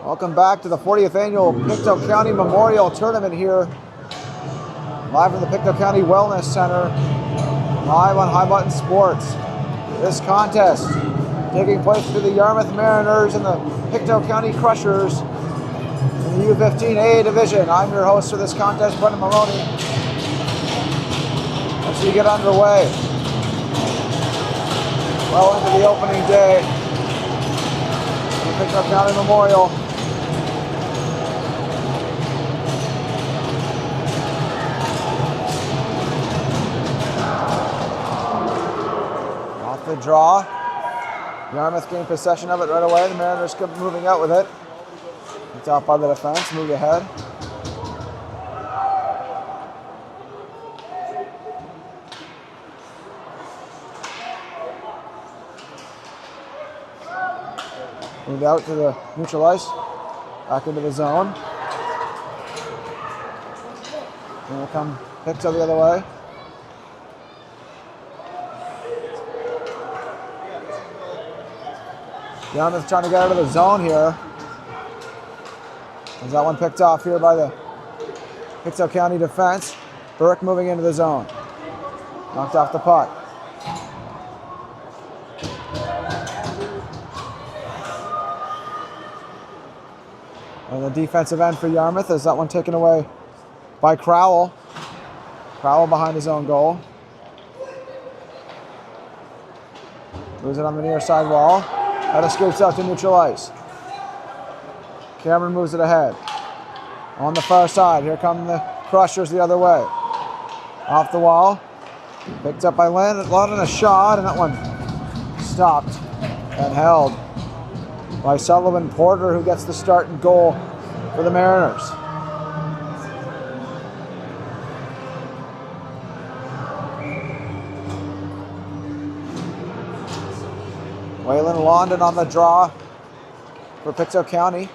Welcome back to the 40th annual Pictou County Memorial Tournament here, live from the Pictou County Wellness Center, live on High Button Sports. This contest taking place between the Yarmouth Mariners and the Pictou County Crushers in the U15A division. I'm your host for this contest, Brendan Maloney. As we get underway, well into the opening day of the Pictou County Memorial. The draw. Yarmouth gained possession of it right away. The Mariners kept moving out with it. It's out by the defense, moved ahead. Moved out to the neutral ice, back into the zone. Here come Pictou the other way. Yarmouth trying to get out of the zone here. There's that one picked off here by the Pictou County defense. Burke moving into the zone. Knocked off the puck. On the defensive end for Yarmouth, is that one taken away by Crowell. Crowell behind his own goal. Moves it on the near side wall. That escapes out to neutral ice. Cameron moves it ahead. On the far side, here come the Crushers the other way. Off the wall. Picked up by Landon, a shot, and that one stopped and held by Sullivan Porter, who gets the start and goal for the Mariners. Waylon London on the draw for Pictou County.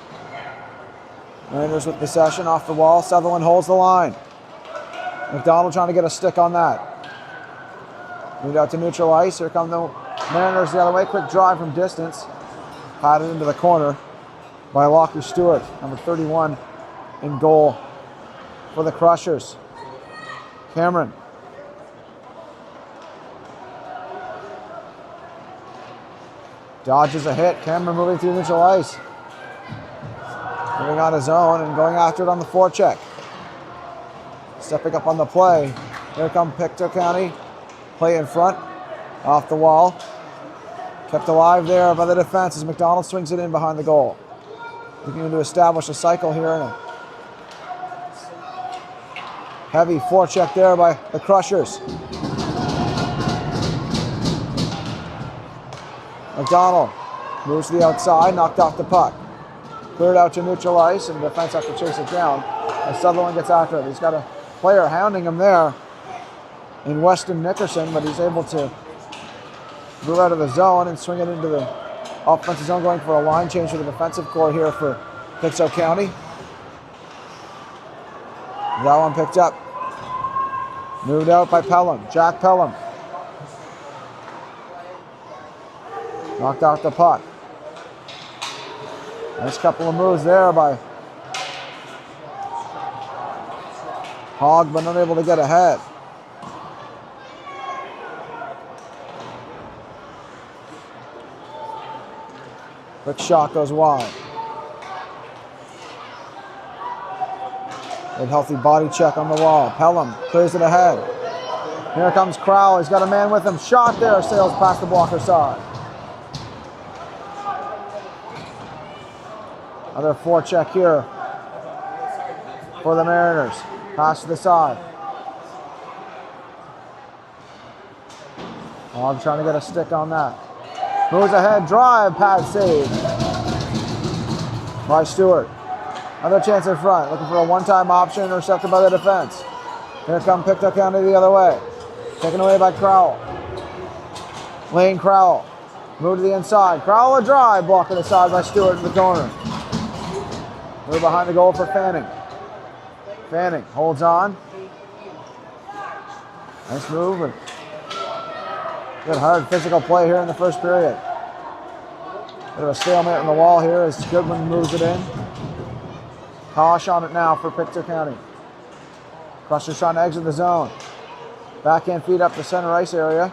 Mariners with possession off the wall. Sutherland holds the line. McDonald trying to get a stick on that. Moved out to neutral ice. Here come the Mariners the other way. Quick drive from distance. Patted into the corner by Lockie Stewart, number 31 in goal for the Crushers. Cameron. Dodges a hit. Cameron moving through neutral ice. Moving on his own and going after it on the forecheck. Stepping up on the play. Here come Pictou County. Play in front. Off the wall. Kept alive there by the defense as McDonald swings it in behind the goal. Looking to establish a cycle here. And a heavy forecheck there by the Crushers. McDonald moves to the outside, knocked off the puck. Cleared out to neutral ice, and the defense have to chase it down as Sutherland gets after it. He's got a player hounding him there in Weston Nickerson, but he's able to move out of the zone and swing it into the offensive zone, going for a line change for the defensive core here for Pictou County. That one picked up. Moved out by Pelham, Jack Pelham. Knocked out the puck. Nice couple of moves there by Hogg, but unable to get ahead. Quick shot goes wide. Good healthy body check on the wall. Pelham clears it ahead. Here comes Crowell. He's got a man with him. Shot there, sails past the blocker side. Another forecheck here for the Mariners. Pass to the side. I'm trying to get a stick on that. Moves ahead, drive, pad save by Stewart. Another chance in front, looking for a one-time option, intercepted by the defense. Here come Pictou County the other way. Taken away by Crowell. Lane Crowell. Move to the inside. Crowell a drive, blocked to the side by Stewart in the corner. We're behind the goal for Fanning. Fanning holds on. Nice move. And good hard physical play here in the first period. Bit of a stalemate on the wall here as Goodwin moves it in. Kosh on it now for Pictou County. Crushers trying to exit the zone. Backhand feed up the center ice area.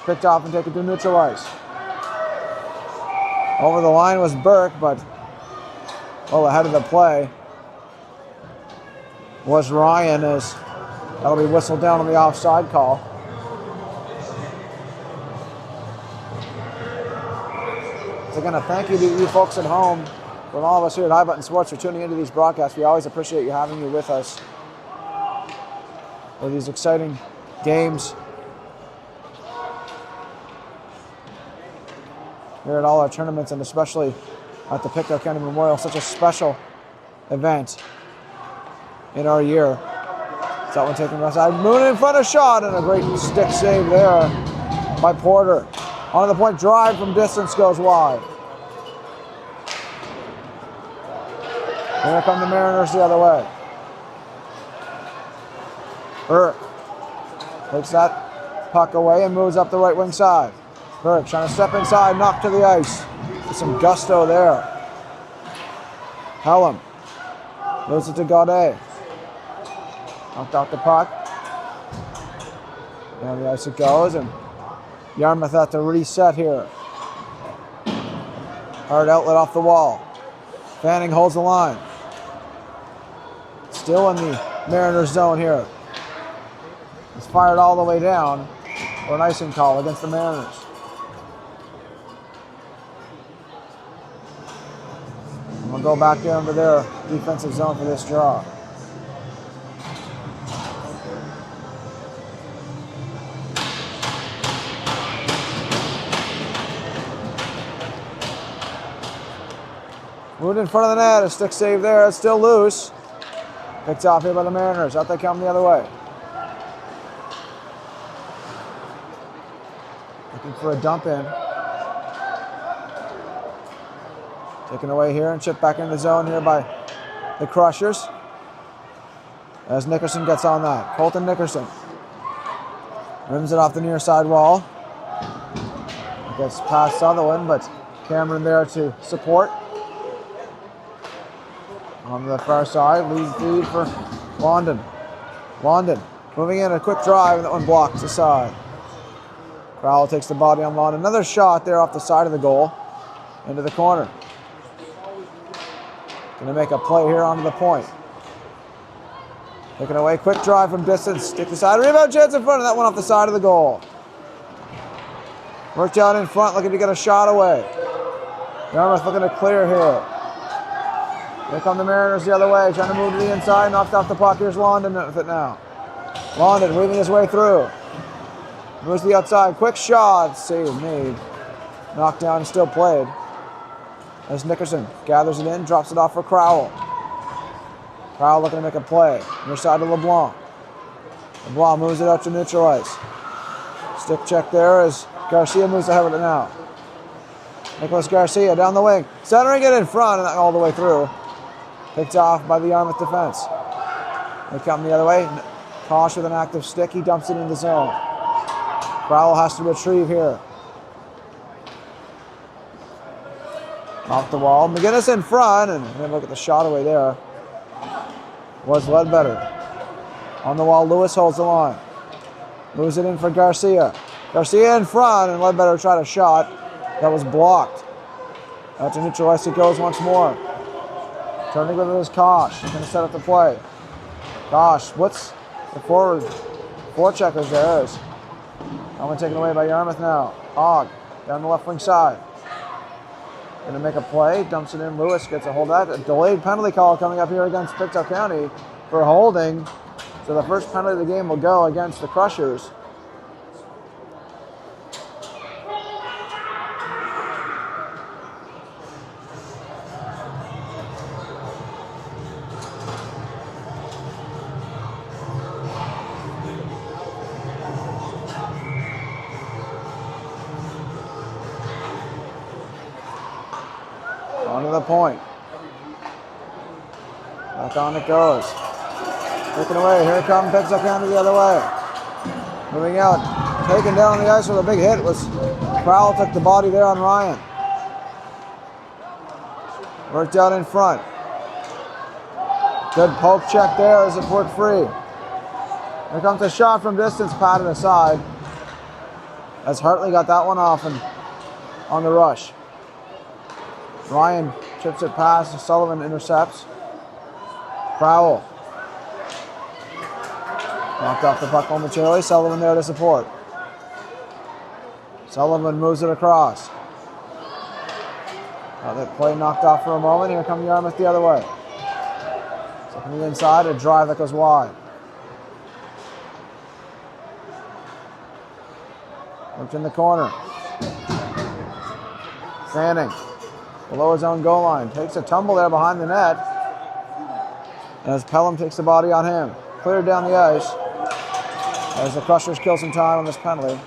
Picked off and taken to neutral ice. Over the line was Burke, but well ahead of the play was Ryan, as that'll be whistled down on the offside call. So again, a thank you to you folks at home, from all of us here at High Button Sports, for tuning into these broadcasts. We always appreciate you having you with us for these exciting games here at all our tournaments, and especially at the Pictou County Memorial, such a special event in our year. That one taken right side. Moon in front of shot, and a great stick save there by Porter. On the point drive from distance goes wide. Here come the Mariners the other way. Burke takes that puck away and moves up the right wing side. Burke trying to step inside, knocked to the ice. With some gusto there. Pelham moves it to Gaudet. Knocked out the puck. Down the ice it goes, and Yarmouth have to reset here. Hard outlet off the wall. Fanning holds the line. Still in the Mariners zone here. It's fired all the way down for an icing call against the Mariners. And we'll go back there into their defensive zone for this draw. Moved in front of the net, a stick save there, it's still loose. Picked off here by the Mariners, out they come the other way. Looking for a dump in. Taken away here and chipped back into the zone here by the Crushers. As Nickerson gets on that. Colton Nickerson rims it off the near side wall. Gets past Sutherland, but Cameron there to support. On the far side, lead feed for London. London moving in, a quick drive, and that one blocks aside. Crowell takes the body on London. Another shot there off the side of the goal into the corner. Going to make a play here onto the point. Taken away, quick drive from distance. Stick the side, rebound chance in front, and that one off the side of the goal. Worked out in front, looking to get a shot away. Yarmouth looking to clear here. Here come the Mariners the other way, trying to move to the inside, knocked off the puck. Here's London with it now. London weaving his way through. Moves to the outside, quick shot, save made. Knocked down and still played. As Nickerson gathers it in, drops it off for Crowell. Crowell looking to make a play. Near side to LeBlanc. LeBlanc moves it out to neutral ice. Stick check there as Garcia moves ahead with it now. Nicholas Garcia down the wing, centering it in front and all the way through. Picked off by the Yarmouth defense. They come the other way. Kosh with an active stick. He dumps it in the zone. Crowell has to retrieve here. Off the wall. McGinnis in front, and then look at the shot away there. Was Ledbetter. On the wall, Lewis holds the line. Moves it in for Garcia. Garcia in front, and Ledbetter tried a shot that was blocked. Out to neutral ice it goes once more. Turning with it is Kosh. He's going to set up the play. Kosh, what's the forward? Four checkers there is. That one taken away by Yarmouth now. Hogg down the left wing side. Going to make a play. Dumps it in. Lewis gets a hold of that. A delayed penalty call coming up here against Pictou County for holding. So the first penalty of the game will go against the Crushers. Onto the point. Back on it goes. Taken away. Here it comes. Pictou County the other way. Moving out. Taken down on the ice with a big hit was Crowell. Took the body there on Ryan. Worked out in front. Good poke check there as it worked free. Here comes a shot from distance, patted aside. As Hartley got that one off and on the rush. Ryan chips it past, Sullivan intercepts. Crowell. Knocked off the puck momentarily, Sullivan there to support. Sullivan moves it across. That play knocked off for a moment, here come Yarmouth the other way. So from the inside, a drive that goes wide. Looked in the corner. Fanning, below his own goal line, takes a tumble there behind the net. As Pelham takes the body on him. Cleared down the ice. As the Crushers kill some time on this penalty.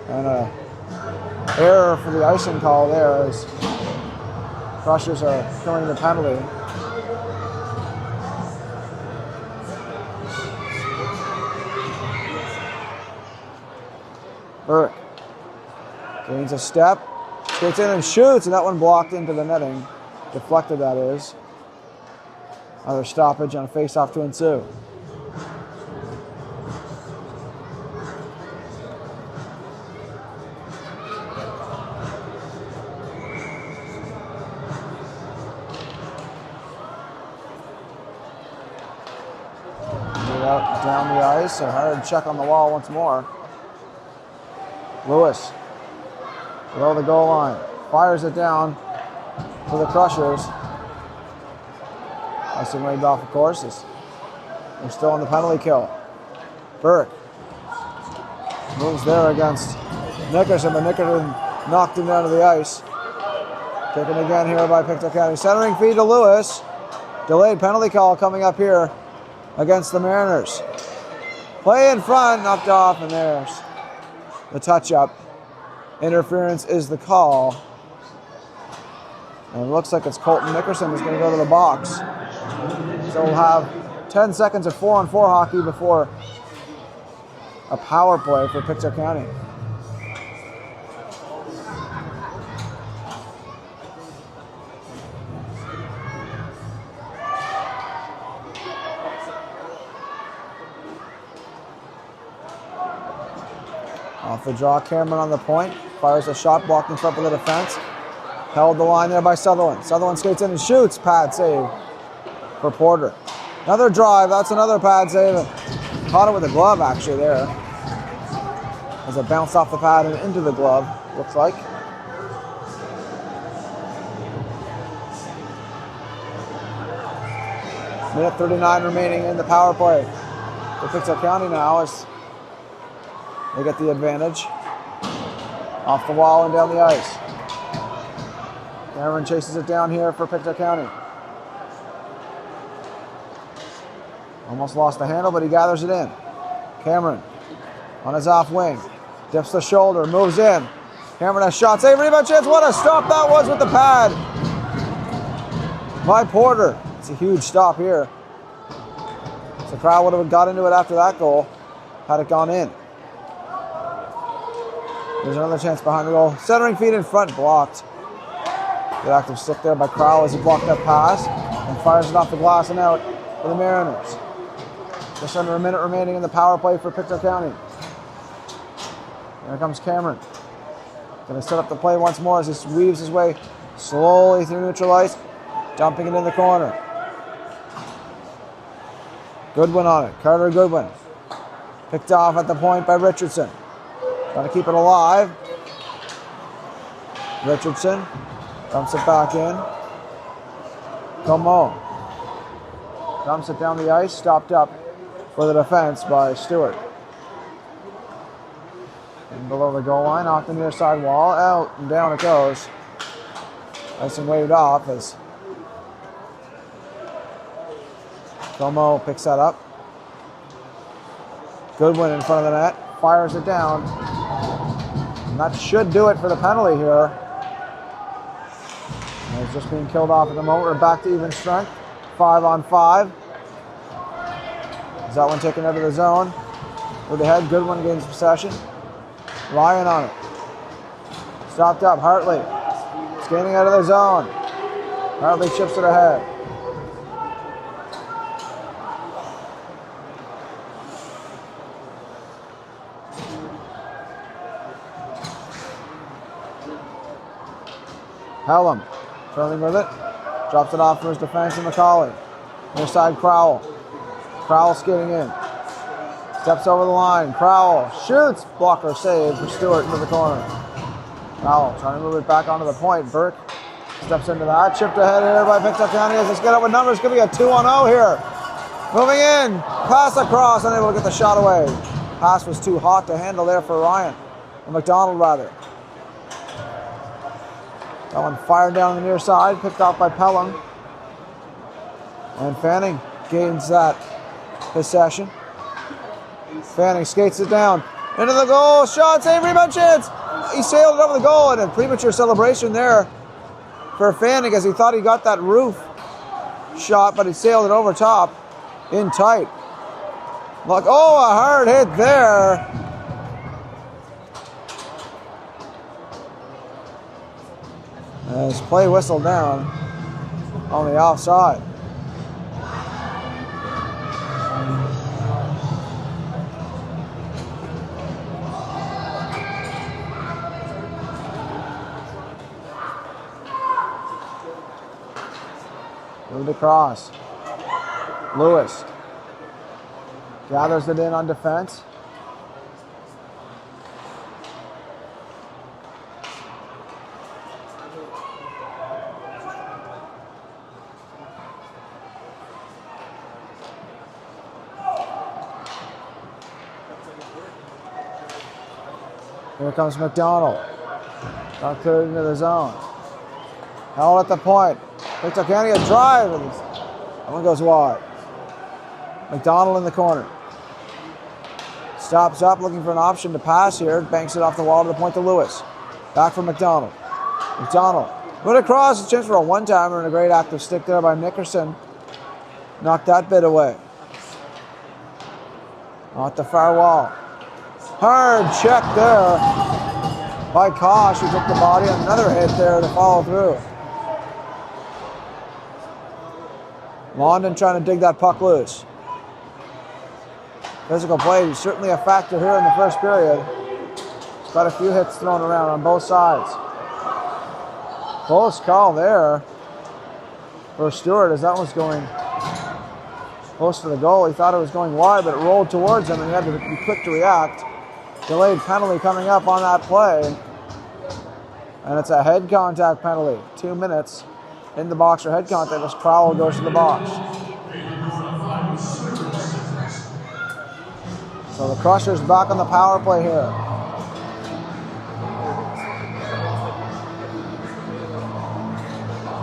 And an error for the icing call there as Crushers are killing the penalty. Burke gains a step, gets in and shoots, and that one blocked into the netting. Deflected, that is. Another stoppage and a face-off to ensue. Down the ice, a hard check on the wall once more. Lewis, below the goal line, fires it down for the Crushers. Icing waved off, of course. They're still on the penalty kill. Burke moves there against Nickerson, but Nickerson knocked him down to the ice. Taken again here by Pictou County. Centering feed to Lewis. Delayed penalty call coming up here against the Mariners. Play in front, knocked off, and there's the touch-up. Interference is the call. And it looks like it's Colton Nickerson who's going to go to the box. So we'll have 10 seconds of 4-on-4 hockey before a power play for Pictou County. Off the draw, Cameron on the point. Fires a shot, blocked in front of the defense. Held the line there by Sutherland. Sutherland skates in and shoots. Pad save for Porter. Another drive, that's another pad save. Caught it with a glove actually there. As it bounced off the pad and into the glove, looks like. Minute 39 remaining in the power play for Pictou County now as they get the advantage. Off the wall and down the ice. Cameron chases it down here for Pictou County. Almost lost the handle, but he gathers it in. Cameron on his off wing. Dips the shoulder, moves in. Cameron has shot, save, rebound chance. What a stop that was with the pad by Porter. It's a huge stop here. So the crowd would have got into it after that goal had it gone in. There's another chance behind the goal. Centering feed in front, blocked. Good active stick there by Crowell as he blocked that pass and fires it off the glass and out for the Mariners. Just under a minute remaining in the power play for Pictou County. Here comes Cameron. Going to set up the play once more as he weaves his way slowly through neutral ice, dumping it in the corner. Goodwin on it. Carter Goodwin. Picked off at the point by Richardson. Trying to keep it alive. Richardson dumps it back in. Como dumps it down the ice, stopped up for the defense by Stewart. And below the goal line, off the near side wall, out and down it goes. Icing waved off as Como picks that up. Goodwin in front of the net, fires it down. And that should do it for the penalty here. And it's just being killed off at the moment. We're back to even strength. 5-on-5. Is that one taken out of the zone? With the head, Goodwin gains possession. Ryan on it. Stopped up, Hartley. Skating out of the zone. Hardly chips it ahead. Pelham turning with it. Drops it off for his defense and McCauley. Near side Crowell. Crowell skating in. Steps over the line. Crowell shoots. Blocker save for Stewart into the corner. Crowell trying to move it back onto the point. Burke steps into that. Chipped ahead here by Pictou County as let's get up with numbers. Could be a 2-on-0 here. Moving in. Pass across. Unable to get the shot away. Pass was too hot to handle there for Ryan. Or McDonald rather. That one fired down the near side. Picked off by Pelham. And Fanning gains that possession. Fanning skates it down. Into the goal. Shot, save, rebound chance. He sailed it over the goal and a premature celebration there for Fanning as he thought he got that roof shot, but he sailed it over top in tight. Look, oh, a hard hit there. As play whistled down on the offside. Moved across. Lewis gathers it in on defense. Here comes McDonald. Got cleared into the zone. Held at the point. Pictou County a drive. And that one goes wide. McDonald in the corner. Stops up looking for an option to pass here. Banks it off the wall to the point to Lewis. Back for McDonald. McDonald put across. A chance for a one-timer and a great active stick there by Nickerson. Knocked that bit away. Off the far wall. Hard check there by Kosh, who took the body. Another hit there to follow through. London trying to dig that puck loose. Physical play is certainly a factor here in the first period. Got a few hits thrown around on both sides. Close call there for Stewart as that was going close to the goal. He thought it was going wide, but it rolled towards him and he had to be quick to react. Delayed penalty coming up on that play. And it's a head contact penalty. 2 minutes in the box for head contact as Crowell goes to the box. So the Crushers back on the power play here.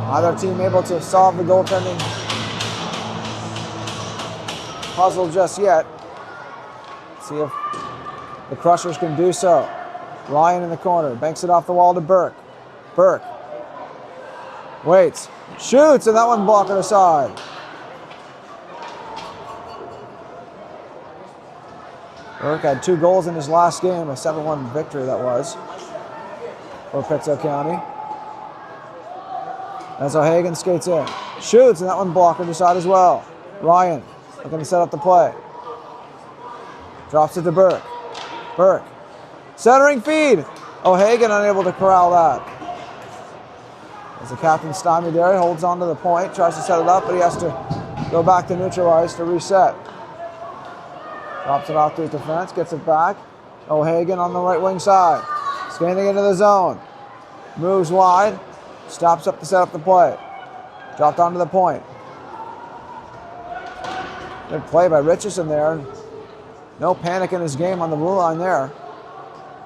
Neither team able to solve the goaltending puzzle just yet. See if the Crushers can do so. Ryan in the corner. Banks it off the wall to Burke. Burke waits. Shoots, and that one blocked aside. Burke had 2 goals in his last game. A 7-1 victory that was for Pictou County. As O'Hagan skates in. Shoots, and that one blocked aside as well. Ryan looking to set up the play. Drops it to Burke. Burke. Centering feed. O'Hagan unable to corral that. As the captain stymied there, he holds on to the point, tries to set it up, but he has to go back to neutral ice to reset. Drops it off to his defense, gets it back. O'Hagan on the right wing side. Skating into the zone. Moves wide. Stops up to set up the play. Dropped onto the point. Good play by Richardson there. No panic in his game on the blue line there.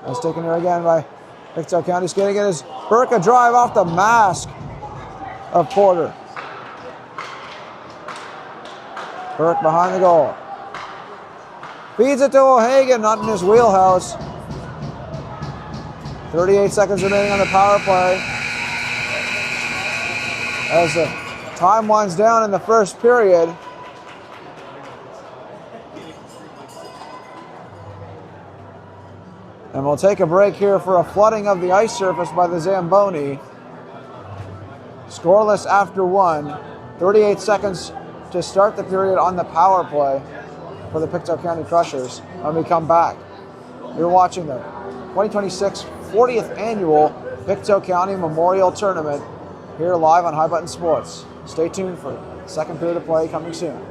That's taken here again by Pictou County. Skating in his Burke, a drive off the mask of Porter. Burke behind the goal. Feeds it to O'Hagan, not in his wheelhouse. 38 seconds remaining on the power play. As the time winds down in the first period. And we'll take a break here for a flooding of the ice surface by the Zamboni. Scoreless after one. 38 seconds to start the period on the power play for the Pictou County Crushers. When we come back, you're watching the 2026 40th Annual Pictou County Memorial Tournament here live on High Button Sports. Stay tuned for the second period of play coming soon.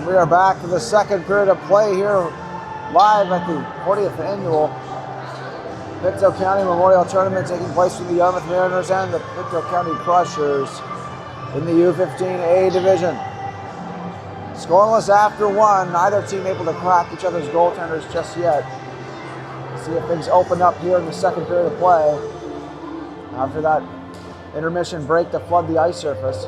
And we are back for the second period of play here live at the 40th annual Pictou County Memorial Tournament taking place between the Yarmouth Mariners and the Pictou County Crushers in the U15A division. Scoreless after one, neither team able to crack each other's goaltenders just yet. See if things open up here in the second period of play after that intermission break to flood the ice surface.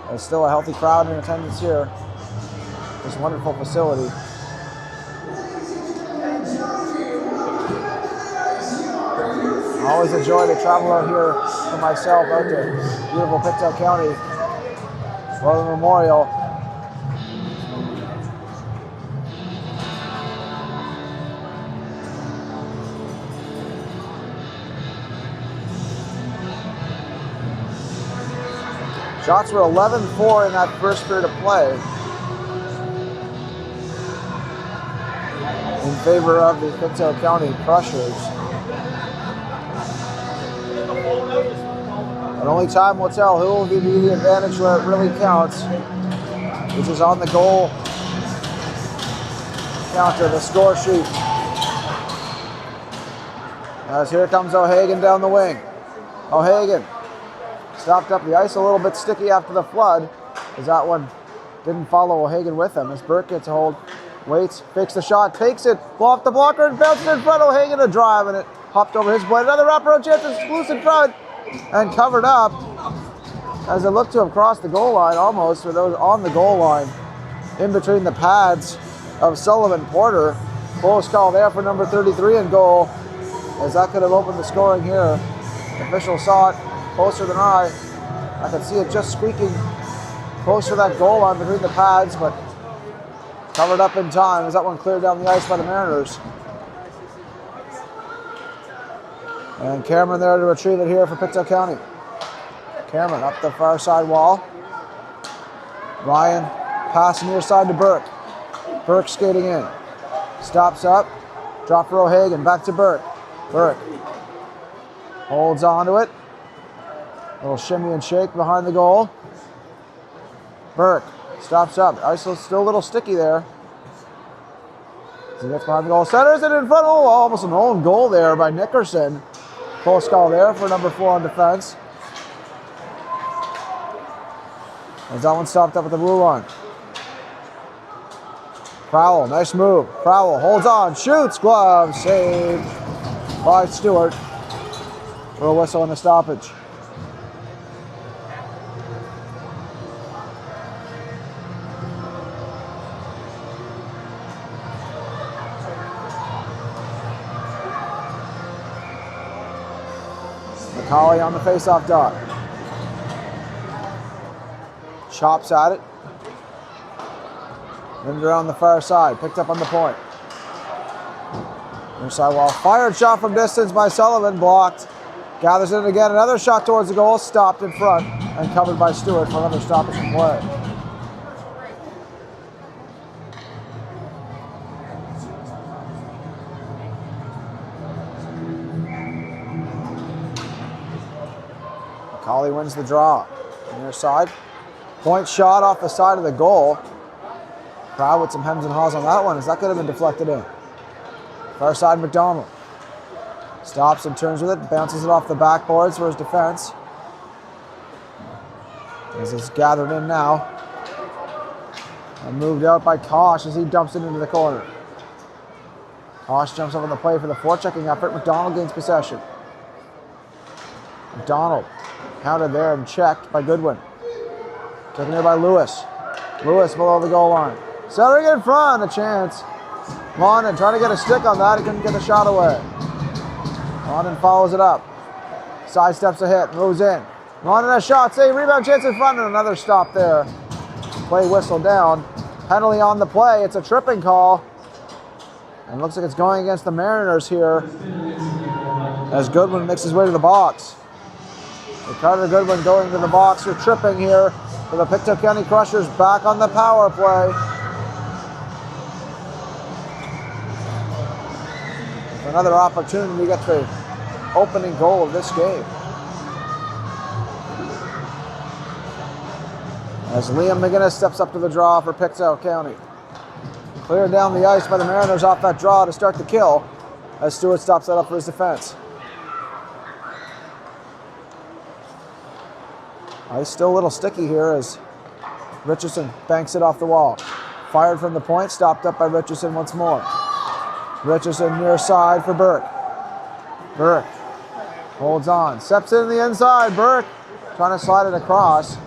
There's still a healthy crowd in attendance here. This wonderful facility. I always enjoy the travel out here for myself out to beautiful Pictou County for the memorial. Shots were 11-4 in that first period of play in favor of the Pictou County Crushers. And only time will tell who will give you the advantage where it really counts, which is on the goal counter, the score sheet. As here comes O'Hagan down the wing. O'Hagan stopped up the ice, a little bit sticky after the flood, as that one didn't follow O'Hagan with him. As Burke gets a hold, waits, fakes the shot, takes it, off the blocker and bounces in front. O'Hagan a drive, and it hopped over his blade. Another wraparound chance, it's loose in front and covered up as it looked to have crossed the goal line almost, or those on the goal line in between the pads of Sullivan Porter. Close call there for number 33 in goal, as that could have opened the scoring here. The official saw it closer than I could see it just squeaking close to that goal line between the pads, but covered up in time as that one cleared down the ice by the Mariners. And Cameron there to retrieve it here for Pictou County. Cameron up the far side wall. Ryan passing near side to Burke. Burke skating in. Stops up. Drop for O'Hagan. Back to Burke. Burke holds on to it. Little shimmy and shake behind the goal. Burke stops up. Ice is still a little sticky there. As he gets behind the goal, centers it in front. Oh, almost an own goal there by Nickerson. Close call there for number 4 on defense. As that one stopped up at the blue line. Crowell, nice move. Crowell holds on, shoots, glove, saved by Stewart for a whistle and a stoppage. McCauley on the face-off dot. Chops at it. Then around the far side. Picked up on the point. Near side wall. Fired shot from distance by Sullivan. Blocked. Gathers in again. Another shot towards the goal. Stopped in front. And covered by Stewart for another stoppage from play. McCauley wins the draw. Near side. Point shot off the side of the goal. Crowd with some hems and haws on that one, as that could have been deflected in. Far side McDonald. Stops and turns with it. Bounces it off the backboards for his defense. As it's gathered in now. And moved out by Kosh as he dumps it into the corner. Kosh jumps up on the play for the forechecking effort. McDonald gains possession. McDonald counted there and checked by Goodwin. Taken there by Lewis. Lewis below the goal line. Centering in front, a chance. London trying to get a stick on that. He couldn't get the shot away. London follows it up. Sidesteps a hit, moves in. London a shot, save, rebound chance in front, and another stop there. Play whistle down. Penalty on the play. It's a tripping call. And it looks like it's going against the Mariners here as Goodwin makes his way to the box. Carter Goodwin going to the box for tripping here for the Pictou County Crushers, back on the power play. Another opportunity to get the opening goal of this game. As Liam McGinnis steps up to the draw for Pictou County. Cleared down the ice by the Mariners off that draw to start the kill as Stewart stops that up for his defense. Ice still a little sticky here as Richardson banks it off the wall. Fired from the point, stopped up by Richardson once more. Richardson near side for Burke. Burke holds on, steps in the inside. Burke trying to slide it across.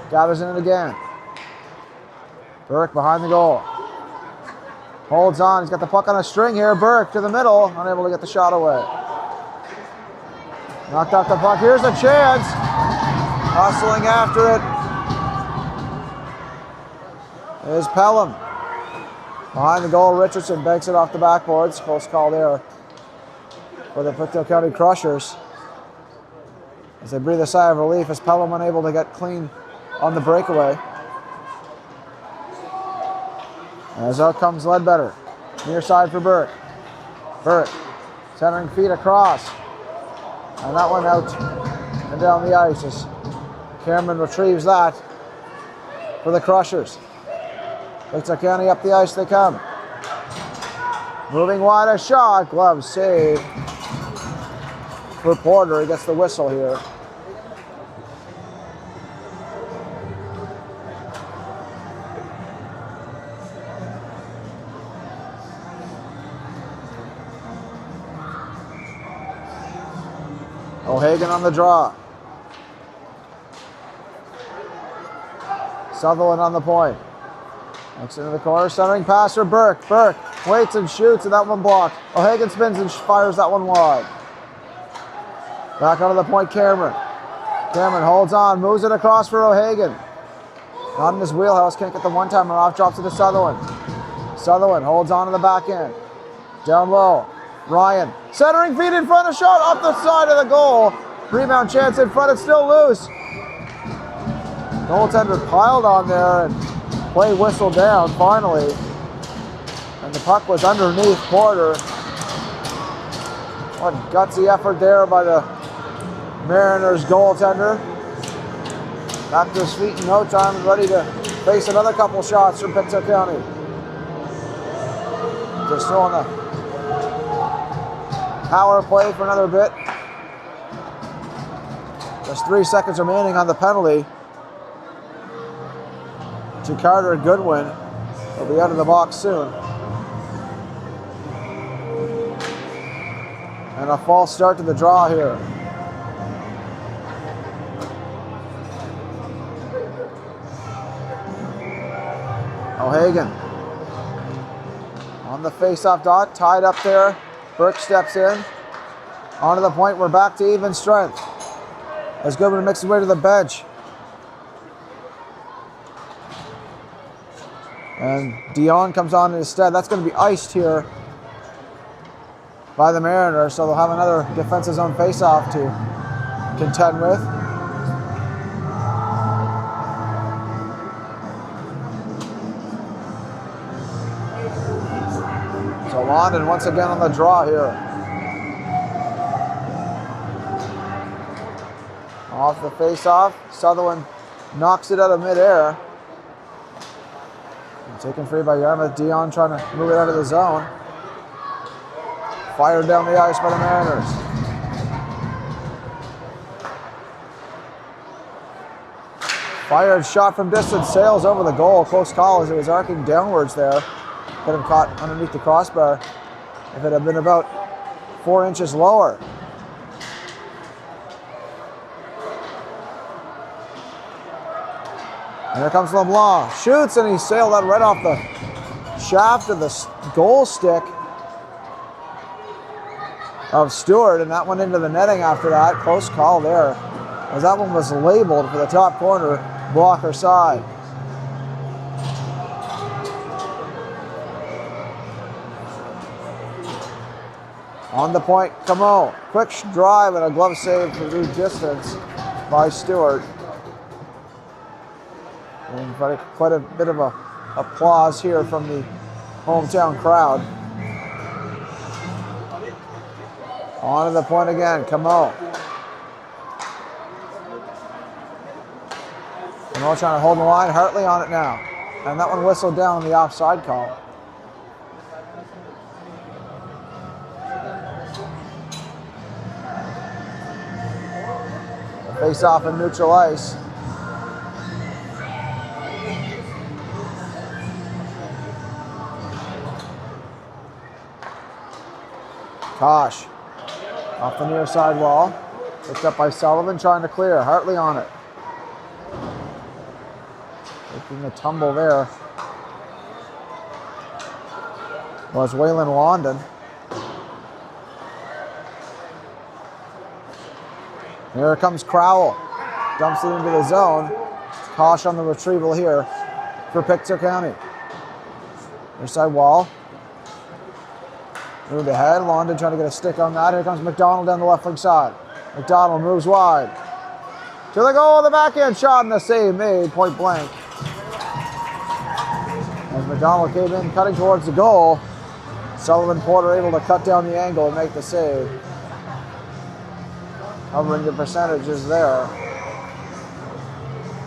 Gathers in it again. Burke behind the goal. Holds on, he's got the puck on a string here. Burke to the middle, unable to get the shot away. Knocked off the puck, here's a chance. Hustling after it is Pelham. Behind the goal, Richardson banks it off the backboards. Close call there for the Pictou County Crushers. As they breathe a sigh of relief as Pelham unable to get clean on the breakaway. As out comes Ledbetter. Near side for Burke. Burke centering feet across. And that one out and down the ice as Cameron retrieves that for the Crushers. Pictou County up the ice they come. Moving wide, a shot. Glove save for Porter. He gets the whistle here. O'Hagan on the draw. Sutherland on the point. Looks into the corner, centering pass for Burke. Burke waits and shoots, and that one blocked. O'Hagan spins and fires that one wide. Back onto the point, Cameron. Cameron holds on, moves it across for O'Hagan. Not in his wheelhouse, can't get the one-timer off, drops it to Sutherland. Sutherland holds on to the back end. Down low, Ryan. Centering feet in front, a shot off the side of the goal. Rebound chance in front, it's still loose. Goaltender piled on there and play whistled down finally. And the puck was underneath Porter. What gutsy effort there by the Mariners goaltender. Back to his feet in no time and ready to face another couple shots from Pictou County. Just throwing the power play for another bit. Just 3 seconds remaining on the penalty to Carter Goodwin. He'll be out of the box soon. And a false start to the draw here. O'Hagan on the face-off dot, tied up there. Burke steps in. Onto the point, we're back to even strength. As Goodwin makes his way to the bench. And Dion comes on instead. That's going to be iced here by the Mariners, so they'll have another defensive zone face-off to contend with. So London once again on the draw here. Off the face-off, Sutherland knocks it out of midair. Taken free by Yarmouth. Dion trying to move it out of the zone. Fired down the ice by the Mariners. Fired shot from distance, sails over the goal. Close call as it was arcing downwards there. Could have caught underneath the crossbar if it had been about 4 inches lower. And here comes LeBlanc. Shoots and he sailed that right off the shaft of the goal stick of Stewart, and that went into the netting after that. Close call there, as that one was labeled for the top corner, blocker side. On the point, Camo. Quick drive and a glove save to the distance by Stewart. And quite a bit of applause here from the hometown crowd. On to the point again, Camo. Monroe trying to hold the line. Hartley on it now. And that one whistled down on the offside call. Face off in neutral ice. Tosh off the near side wall. Picked up by Sullivan, trying to clear. Hartley on it. Taking a tumble there was Waylon London. Here comes Crowell. Dumps it into the zone. Tosh on the retrieval here for Pictou County. Near side wall. Moved ahead. London trying to get a stick on that. Here comes McDonald down the left wing side. McDonald moves wide. To the goal, the backhand shot, and the save made point blank. As McDonald came in cutting towards the goal, Sullivan Porter able to cut down the angle and make the save. Covering the percentages there.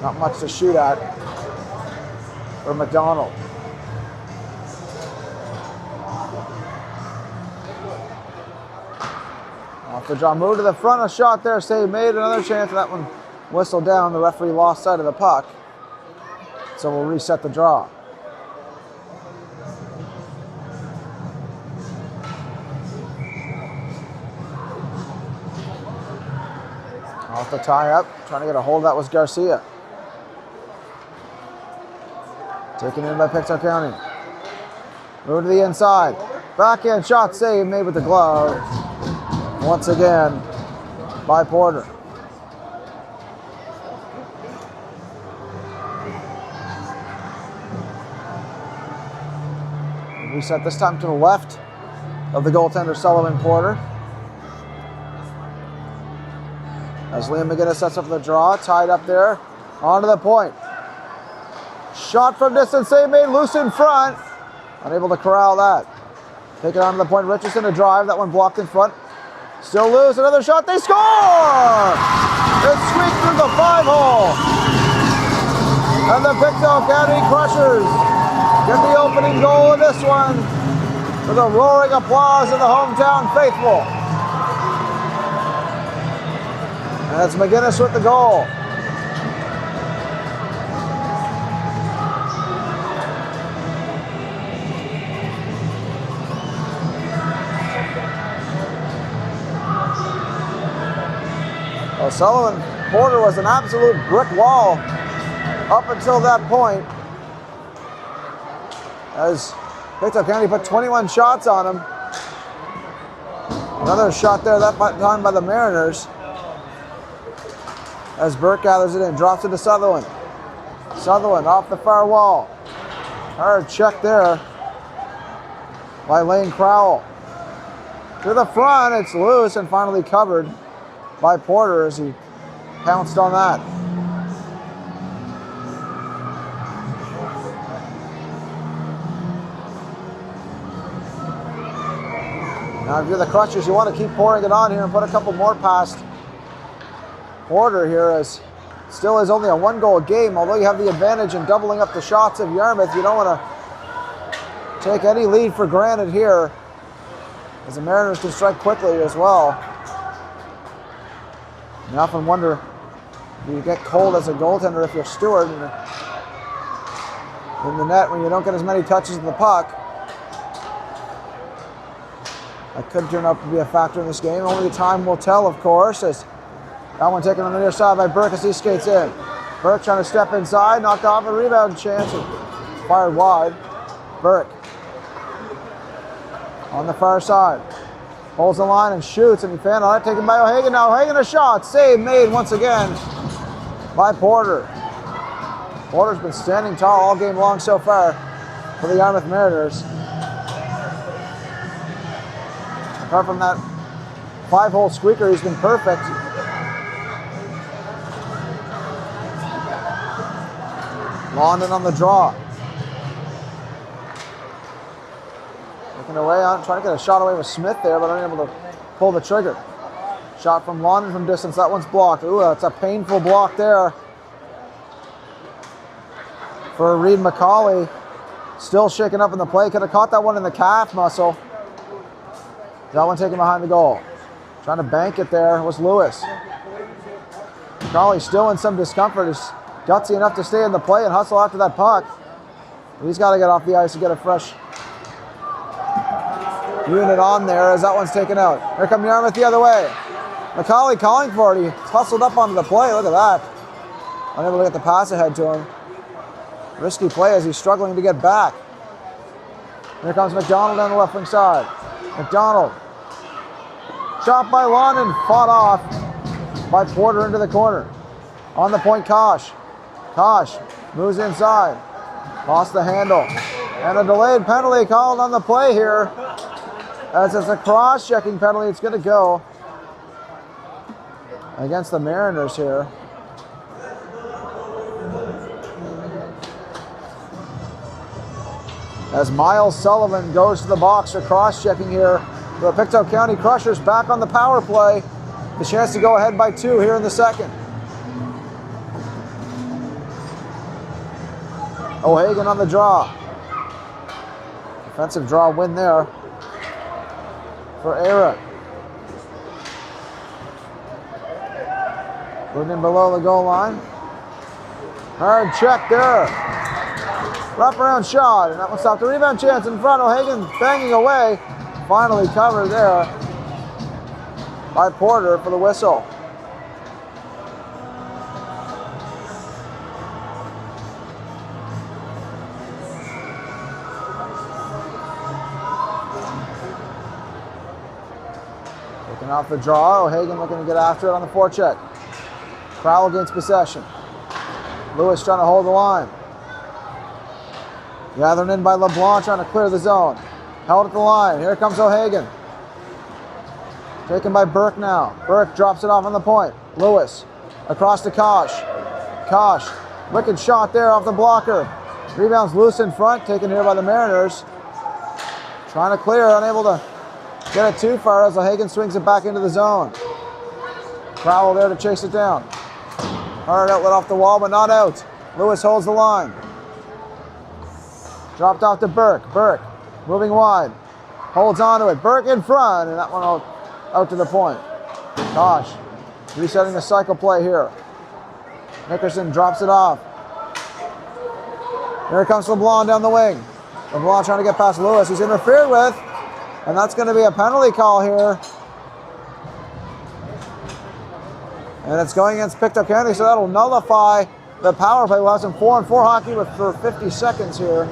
Not much to shoot at for McDonald. Off the draw, move to the front, a shot there, save made, another chance, that one whistled down, the referee lost sight of the puck. So we'll reset the draw. Off the tie-up, trying to get a hold of that was Garcia. Taken in by Pictou County. Move to the inside. Backhand shot save made with the glove. Once again by Porter. Reset this time to the left of the goaltender Sullivan Porter. As Liam McGinnis sets up the draw, tied up there, onto the point. Shot from distance, save made, loose in front. Unable to corral that. Take it onto the point, Richardson to drive, that one blocked in front. Still loose, another shot, they score! It squeaked through the 5-hole. And the Pictou County Crushers get the opening goal in this one with a roaring applause of the hometown faithful. And that's McGinnis with the goal. Well, Sullivan Porter was an absolute brick wall up until that point, as Pictou County put 21 shots on him. Another shot there that time by the Mariners. As Burke gathers it in, drops it to Sutherland. Sutherland off the far wall. Hard check there by Lane Crowell. To the front, it's loose and finally covered by Porter as he pounced on that. Now if you're the Crushers, you want to keep pouring it on here and put a couple more past Porter here, as still is only a 1-goal game. Although you have the advantage in doubling up the shots of Yarmouth, you don't want to take any lead for granted here, as the Mariners can strike quickly as well. You often wonder, do you get cold as a goaltender if you're Stewart in the net when you don't get as many touches of the puck? That could turn out to be a factor in this game. Only time will tell, of course, as that one taken on the near side by Burke as he skates in. Burke trying to step inside, knocked off a rebound chance and fired wide. Burke on the far side. Holds the line and shoots, and he found it. Taken by O'Hagan now. O'Hagan a shot. Save made once again by Porter. Porter's been standing tall all game long so far for the Yarmouth Mariners. Apart from that 5-hole squeaker, he's been perfect. London on the draw. Looking away on, trying to get a shot away with Smith there, but unable to pull the trigger. Shot from London from distance, that one's blocked. Ooh, that's a painful block there for Reed McCauley. Still shaking up in the play. Could have caught that one in the calf muscle. That one taken behind the goal. Trying to bank it there was Lewis. McCauley still in some discomfort. He's gutsy enough to stay in the play and hustle after that puck. He's got to get off the ice and get a fresh unit on there as that one's taken out. Here come Yarmouth the other way. McCauley calling for it. He hustled up onto the play. Look at that. Unable to get the pass ahead to him. Risky play as he's struggling to get back. Here comes McDonald on the left wing side. McDonald. Shot by London. Fought off by Porter into the corner. On the point, Kosh. Kosh moves inside. Lost the handle. And a delayed penalty called on the play here. As it's a cross-checking penalty, it's going to go against the Mariners here. As Miles Sullivan goes to the box for cross-checking here. The Pictou County Crushers back on the power play. The chance to go ahead by 2 here in the second. O'Hagan on the draw. Defensive draw win there for Era. Putting in below the goal line. Hard check there. Wraparound shot, and that one stopped. The rebound chance in front. O'Hagan banging away. Finally covered there by Porter for the whistle. Looking off the draw. O'Hagan looking to get after it on the forecheck. Crowell gains possession. Lewis trying to hold the line. Gathered in by LeBlanc, trying to clear the zone. Held at the line. Here comes O'Hagan. Taken by Burke now. Burke drops it off on the point. Lewis across to Kosh. Kosh, wicked shot there off the blocker. Rebounds loose in front, taken here by the Mariners. Trying to clear, unable to get it too far as O'Hagan swings it back into the zone. Crowell there to chase it down. Hard outlet off the wall, but not out. Lewis holds the line. Dropped off to Burke. Burke moving wide. Holds on to it. Burke in front, and that one out to the point. Kosh resetting the cycle play here. Nickerson drops it off. Here comes LeBlanc down the wing. LeBlanc trying to get past Lewis. He's interfered with, and that's going to be a penalty call here. And it's going against Pictou County, so that'll nullify the power play. We'll have some 4-on-4 hockey for 50 seconds here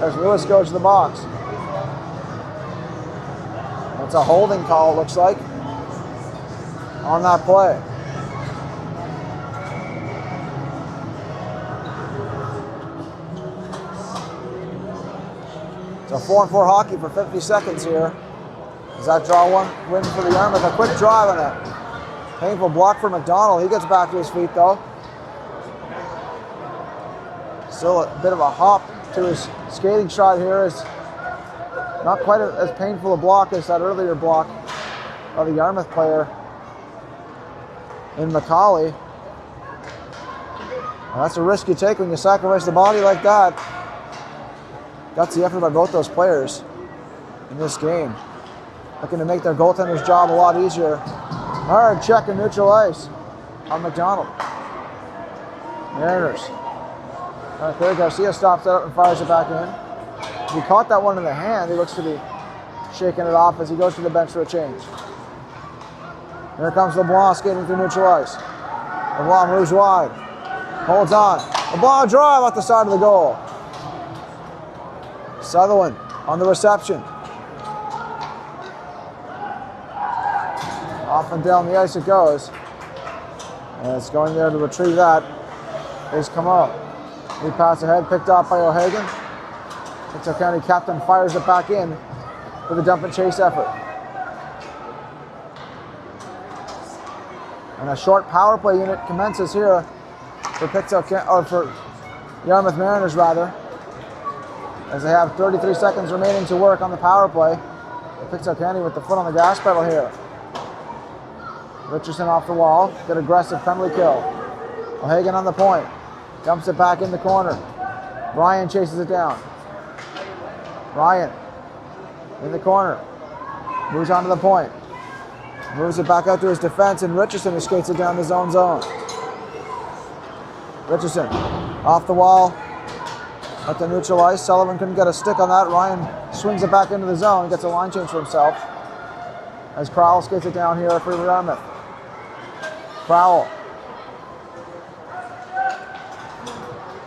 as Lewis goes to the box. That's a holding call, it looks like, on that play. So 4-on-4 hockey for 50 seconds here. Does that draw one win for the Yarmouth? A quick drive on a painful block for McDonald. He gets back to his feet though. Still a bit of a hop to his skating shot here. Is not quite as painful a block as that earlier block of the Yarmouth player in McCauley. Well, that's a risk you take when you sacrifice the body like that. That's the effort by both those players in this game. Looking to make their goaltender's job a lot easier. Hard check in neutral ice on McDonald. Mariners. Clear. Garcia stops that up and fires it back in. He caught that one in the hand. He looks to be shaking it off as he goes to the bench for a change. Here comes LeBlanc skating through neutral ice. LeBlanc moves wide. Holds on. LeBlanc drive off the side of the goal. Sutherland on the reception. Off and down the ice it goes. And it's going there to retrieve that. Here's Camo. He pass ahead, picked off by O'Hagan. Pictou County captain fires it back in for the dump and chase effort. And a short power play unit commences here for for Yarmouth Mariners rather, as they have 33 seconds remaining to work on the power play. Pictou County with the foot on the gas pedal here. Richardson off the wall, good aggressive penalty kill. O'Hagan on the point. Dumps it back in the corner. Ryan chases it down. Ryan in the corner. Moves onto the point. Moves it back out to his defense, and Richardson skates it down the zone. Richardson off the wall at the neutral ice. Sullivan couldn't get a stick on that. Ryan swings it back into the zone, gets a line change for himself as Crowell skates it down here for Yarmouth. Crowell.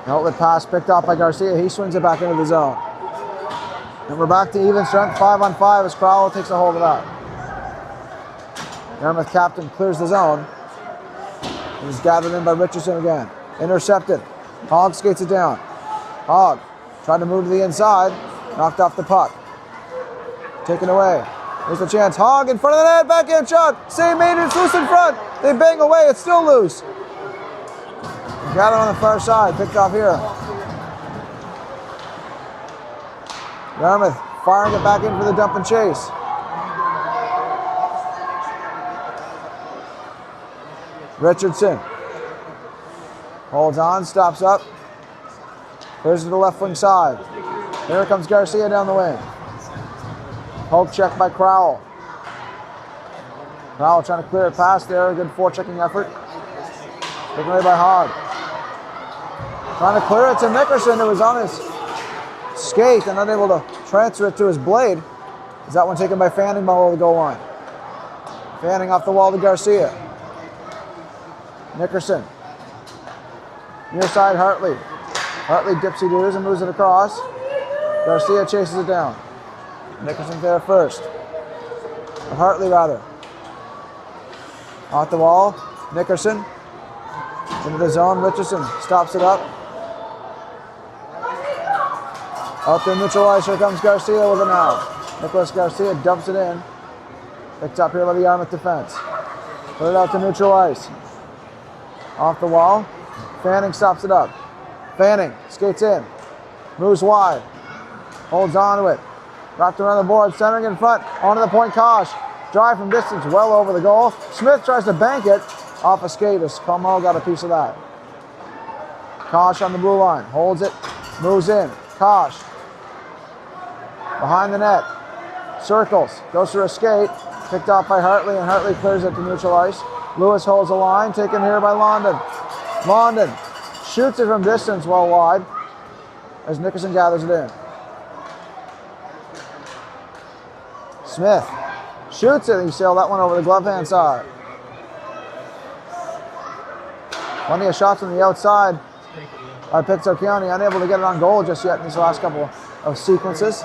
An outlet pass picked off by Garcia. He swings it back into the zone. And we're back to even strength, 5-on-5 as Crowell takes a hold of that. Yarmouth captain clears the zone. He's gathered in by Richardson again. Intercepted. Hogg skates it down. Hogg trying to move to the inside. Knocked off the puck. Taken away. Here's the chance. Hogg in front of the net. Backhand shot. Save made. It's loose in front. They bang away. It's still loose. Gathered on the far side. Picked off here. Yarmouth firing it back in for the dump and chase. Richardson holds on, stops up, clears to the left wing side. Here comes Garcia down the wing. Poke check by Crowell. Crowell trying to clear it past there. Good forechecking effort. Taken away by Hogg. Trying to clear it to Nickerson, who was on his skate and unable to transfer it to his blade. Is that one taken by Fanning below the goal line? Fanning off the wall to Garcia. Nickerson. Near side, Hartley. Hartley dipsy-doos and moves it across. Garcia chases it down. Nickerson there first. Or Hartley, rather. Off the wall. Nickerson. Into the zone. Richardson stops it up. Out there, neutral ice. Here comes Garcia with it now. Nicholas Garcia dumps it in. Picked up here by the Yarmouth defense. Put it out to neutral ice. Off the wall. Fanning stops it up. Fanning skates in. Moves wide. Holds on to it. Wrapped around the board. Centering in front. Onto the point. Kosh. Drive from distance well over the goal. Smith tries to bank it. Off a skate as Como got a piece of that. Kosh on the blue line. Holds it. Moves in. Kosh. Behind the net. Circles. Goes through a skate. Picked off by Hartley, and Hartley clears it to neutral ice. Lewis holds the line. Taken here by London. London shoots it from distance well wide as Nickerson gathers it in. Smith shoots it. He sailed that one over the glove hand side. Plenty of shots on the outside by Pictou County. Unable to get it on goal just yet in these last couple of sequences.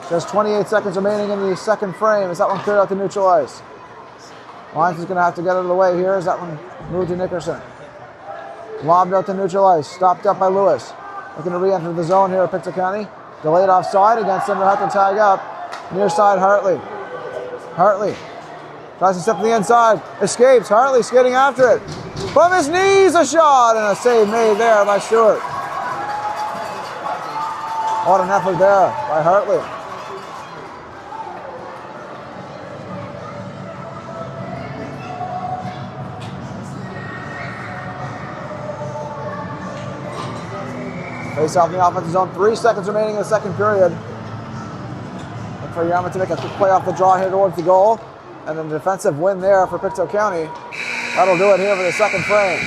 There's 28 seconds remaining in the second frame. Is that one cleared out to neutral ice? Lyons is going to have to get out of the way here as that one moved to Nickerson. Lobbed out to neutral ice. Stopped up by Lewis. Looking to re-enter the zone here at Pictou County. Delayed offside against them. They'll have to tag up. Near side, Hartley. Hartley tries to step to the inside. Escapes. Hartley skating after it. From his knees, a shot, and a save made there by Stewart. What an effort there by Hartley. Face off in the offensive zone. 3 seconds remaining in the second period. Look for Yarmouth to make a quick play off the draw here towards the goal. And then a defensive win there for Pictou County. That'll do it here for the second frame.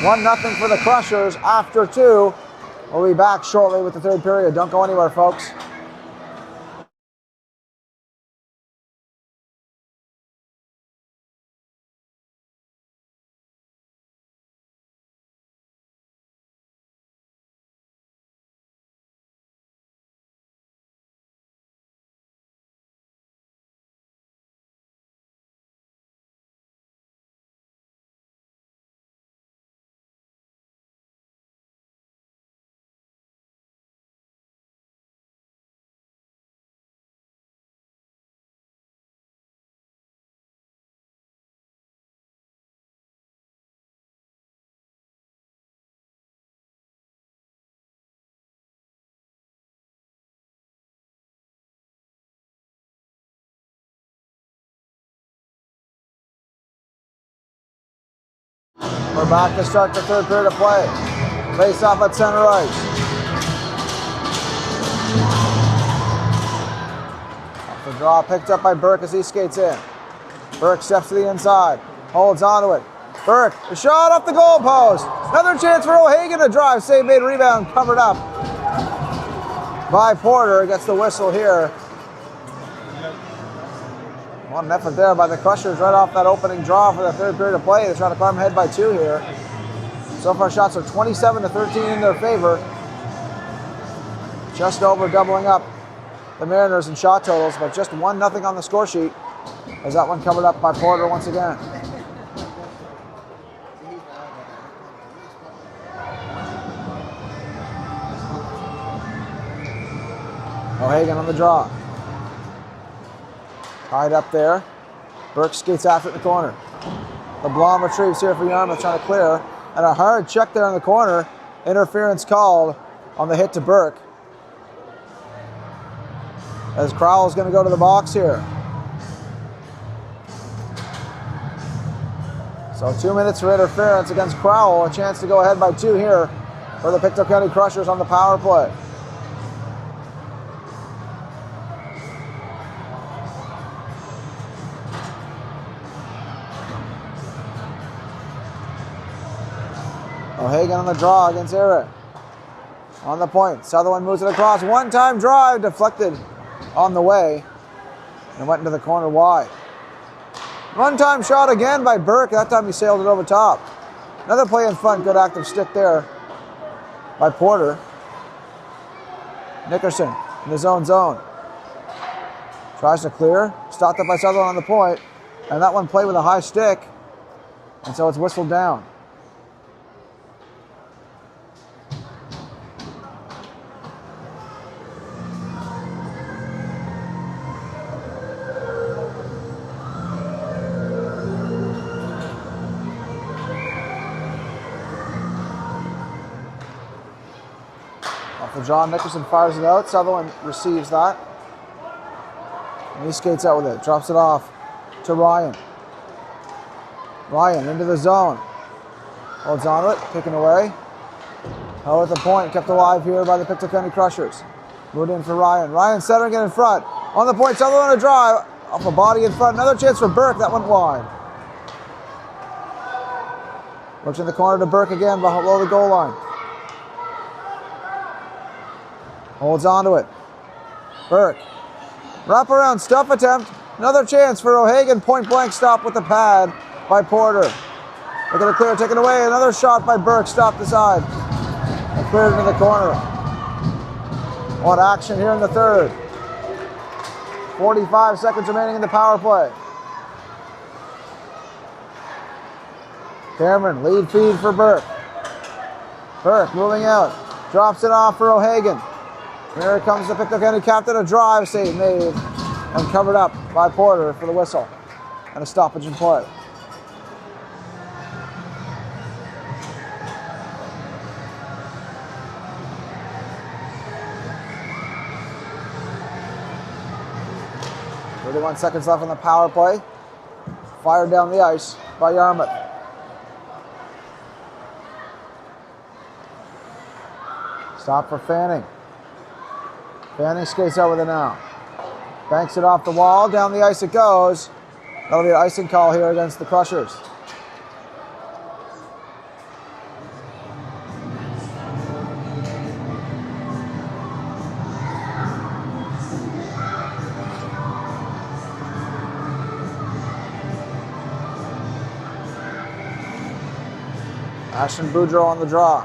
1-0 for the Crushers after 2. We'll be back shortly with the third period. Don't go anywhere, folks. We're back to start the third period of play. Face off at center ice. Off the draw, picked up by Burke as he skates in. Burke steps to the inside, holds onto it. Burke, a shot off the goal post. Another chance for O'Hagan to drive. Save made, rebound covered up by Porter. Gets the whistle here. One effort there by the Crushers right off that opening draw for the third period of play. They're trying to climb ahead by 2 here. So far shots are 27-13 in their favor. Just over doubling up the Mariners in shot totals, but just 1-0 on the score sheet as that one covered up by Porter once again. O'Hagan on the draw. Tied up there. Burke skates after it in the corner. LeBlanc retrieves here for Yarmouth, trying to clear. And a hard check there in the corner. Interference called on the hit to Burke. As Crowell's going to go to the box here. So 2 minutes for interference against Crowell. A chance to go ahead by 2 here for the Pictou County Crushers on the power play. O'Hagan on the draw against Eric. On the point, Sutherland moves it across. One-time drive, deflected on the way, and went into the corner wide. One-time shot again by Burke. That time he sailed it over top. Another play in front, good active stick there by Porter. Nickerson in the zone. Tries to clear, stopped up by Sutherland on the point, and that one played with a high stick, and so it's whistled down. John Nickerson fires it out. Sutherland receives that. And he skates out with it. Drops it off to Ryan. Ryan into the zone. Holds on to it. Taken away. Held at the point. Kept alive here by the Pictou County Crushers. Moved in for Ryan. Ryan centering it in front. On the point. Sutherland a drive. Off a body in front. Another chance for Burke. That went wide. Looks in the corner to Burke again below the goal line. Holds on to it. Burke. Wraparound stuff attempt. Another chance for O'Hagan. Point blank stop with the pad by Porter. Looking to clear, taken away. Another shot by Burke. Stopped aside. And cleared into the corner. What action here in the third. 45 seconds remaining in the power play. Cameron, lead feed for Burke. Burke moving out. Drops it off for O'Hagan. Here comes the Pictou County captain, a drive save made and covered up by Porter for the whistle and a stoppage in play. "31 seconds left on the power play. Fired down the ice by Yarmouth. Stop for Fanning. Fanning skates out with it now. Banks it off the wall. Down the ice it goes. That'll be an icing call here against the Crushers. Ashton Boudreau on the draw.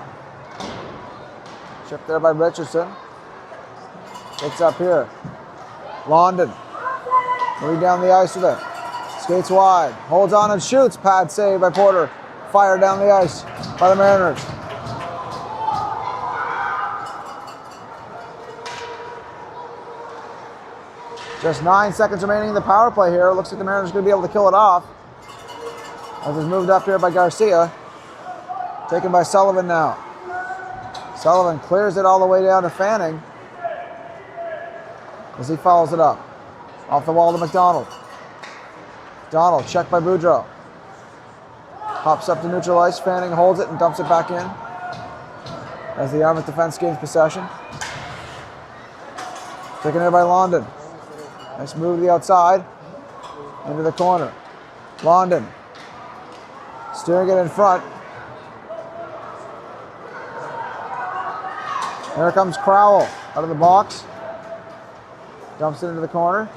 Chipped there by Richardson. Picks up here. London. Moving down the ice with it. Skates wide. Holds on and shoots. Pad save by Porter. Fired down the ice by the Mariners. Just 9 seconds remaining in the power play here. Looks like the Mariners are going to be able to kill it off. As it's moved up here by Garcia. Taken by Sullivan now. Sullivan clears it all the way down to Fanning as he follows it up. Off the wall to McDonald. McDonald checked by Boudreau. Hops up to neutral ice. Fanning holds it and dumps it back in. as the Yarmouth defense gains possession. Taken there by London. Nice move to the outside. Into the corner. London. Steering it in front. Here comes Crowell out of the box. Dumps it into the corner.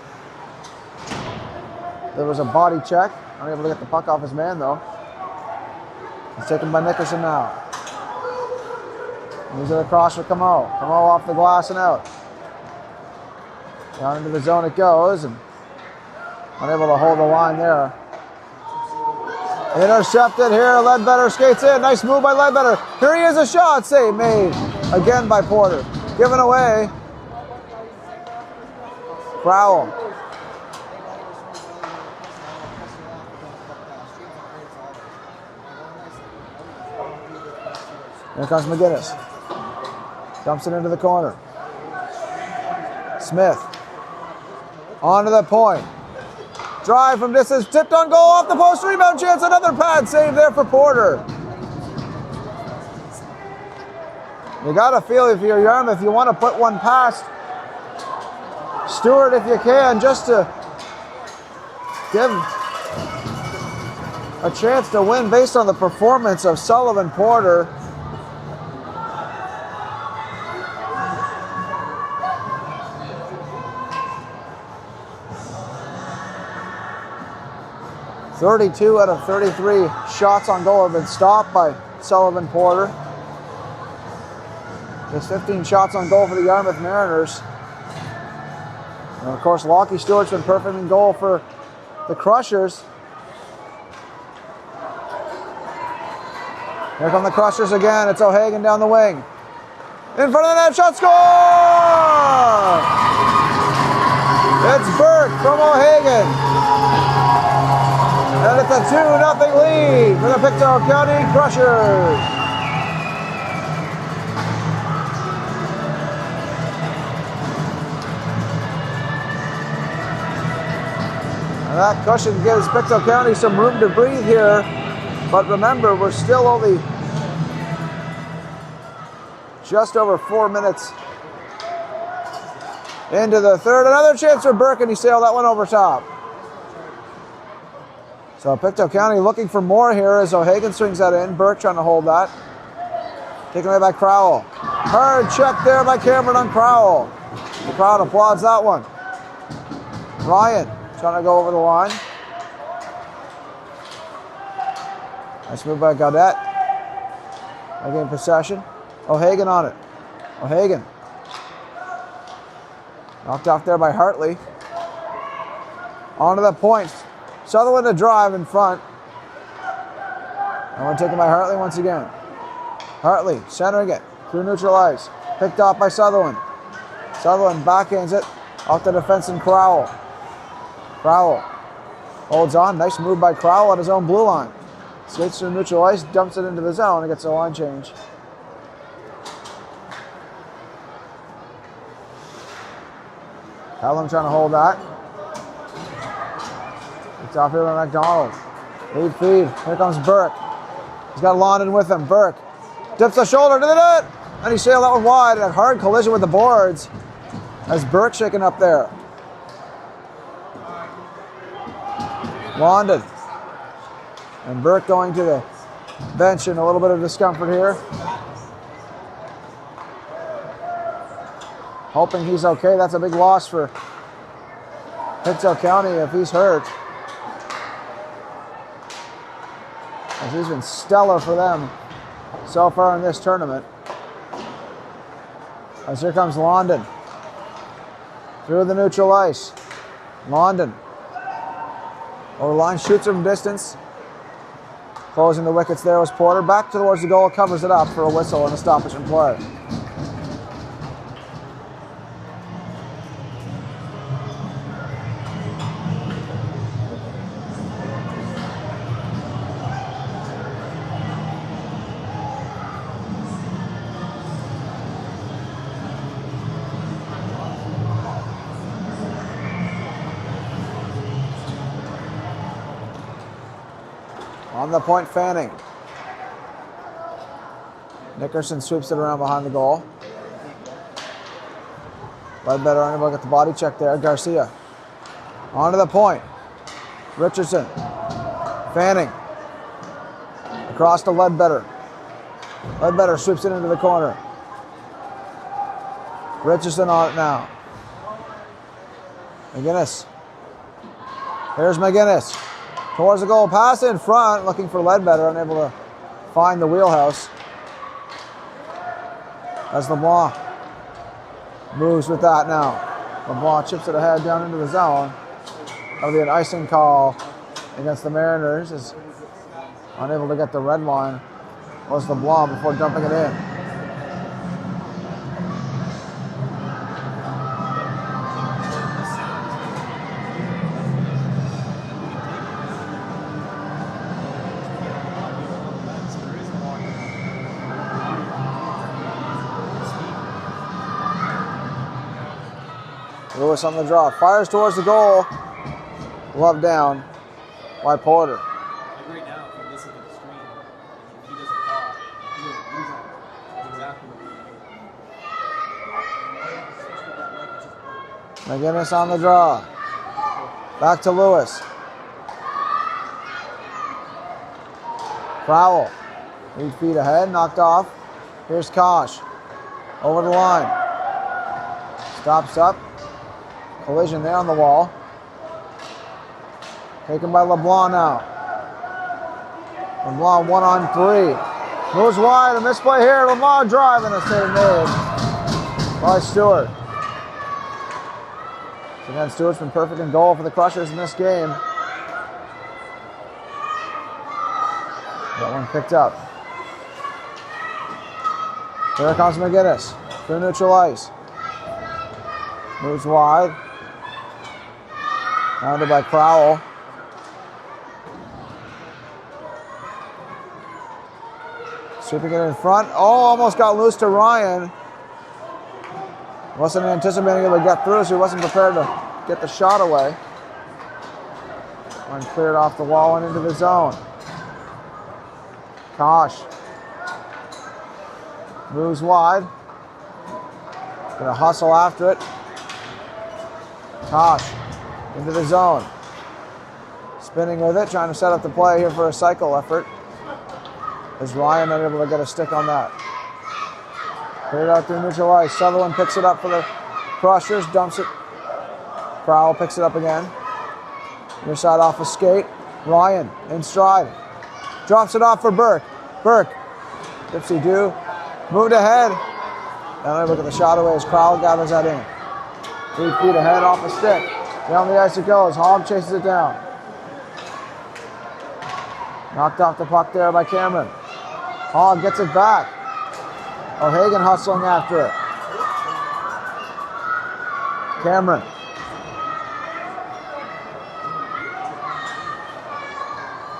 There was a body check. Unable to get the puck off his man though. It's taken by Nickerson now. Moves it across for Camo. Camo off the glass and out. Down into the zone it goes, and unable to hold the line there. Intercepted here. Ledbetter skates in. Nice move by Ledbetter. Here he is, a shot. Save made again by Porter. Given away. Crowell. Here comes McGinnis. Dumps it into the corner. Smith. On to the point. Drive from distance. Tipped on goal off the post. Rebound chance. Another pad save there for Porter. You got to feel if you're Yarmouth, you want to put one past Stewart if you can, just to give a chance to win based on the performance of Sullivan Porter. .32 out of 33 shots on goal have been stopped by Sullivan Porter. Just 15 shots on goal for the Yarmouth Mariners. And of course, Lockie Stewart's been perfect in goal for the Crushers. Here come the Crushers again. It's O'Hagan down the wing. In front of the net, shot, score! It's Burke from O'Hagan. And it's a 2-0 lead for the Pictou County Crushers. And that cushion gives Pictou County some room to breathe here. But remember, we're still only just over 4 minutes into the third. Another chance for Burke, and he sailed that one over top. So Pictou County looking for more here as O'Hagan swings that in. Burke trying to hold that. Taken away by Crowell. Hard check there by Cameron on Crowell. The crowd applauds that one. Ryan trying to go over the line. Nice move by Gaudette. Again, possession. O'Hagan on it. O'Hagan. Knocked off there by Hartley. Onto the point. Sutherland to drive in front. And we're taken by Hartley once again. Hartley centering it through neutral ice. Picked off by Sutherland. Sutherland backhands it off the defense and Crowell. Crowell holds on. Nice move by Crowell at his own blue line. Skates through neutral ice, dumps it into the zone, and gets a line change. Hallam trying to hold that. It's off here by McDonald. Lead feed. Here comes Burke. He's got London with him. Burke dips the shoulder to the net. And he sailed that one wide. A hard collision with the boards as Burke shaking up there. London. And Burke going to the bench in a little bit of discomfort here. Hoping he's okay. That's a big loss for Pictou County if he's hurt. As he's been stellar for them so far in this tournament. As here comes London. Through the neutral ice. London. Over the line, shoots from distance. Closing the wickets there was Porter. Back towards the goal, covers it up for a whistle and a stoppage in play. On the point, Fanning. Nickerson sweeps it around behind the goal. Ledbetter unable to get the body check there. Garcia. Onto the point. Richardson. Fanning. Across to Ledbetter. Ledbetter sweeps it into the corner. Richardson on it now. McGinnis. Here's McGinnis. Towards the goal. Pass in front. Looking for Ledbetter. Unable to find the wheelhouse. As LeBlanc moves with that now. LeBlanc chips it ahead down into the zone. That'll be an icing call against the Mariners. Is unable to get the red line. Was LeBlanc before dumping it in. Lewis on the draw. Fires towards the goal. Glove down by Porter. Right now, if you listen to the screen, if he doesn't call, he will lose it. That's exactly what he did. McGinnis on the draw. Back to Lewis. Crowell. 8 feet ahead, knocked off. Here's Kosh. Over the line. Stops up. Collision there on the wall. Taken by LeBlanc now. LeBlanc 1-on-3. Moves wide, a misplay here. LeBlanc driving, a save made by Stewart. So again, Stewart's been perfect in goal for the Crushers in this game. That one picked up. Here comes McGinnis through neutral ice. Moves wide. Rounded by Crowell. Sweeping it in front. Oh, almost got loose to Ryan. Wasn't anticipating it would get through, so he wasn't prepared to get the shot away. One cleared off the wall and into the zone. Kosh. Moves wide. Gonna hustle after it. Kosh. Into the zone. Spinning with it, trying to set up the play here for a cycle effort. Is Ryan unable to get a stick on that? Cleared out through neutral ice. Sutherland picks it up for the Crushers, dumps it. Crowell picks it up again. Near side off a skate. Ryan in stride. Drops it off for Burke. Burke. Dipsy do. Moved ahead. Now look at the shot away as Crowell gathers that in. 3 feet ahead off a stick. Down the ice it goes. Hogg chases it down. Knocked off the puck there by Cameron. Hogg gets it back. O'Hagan hustling after it. Cameron.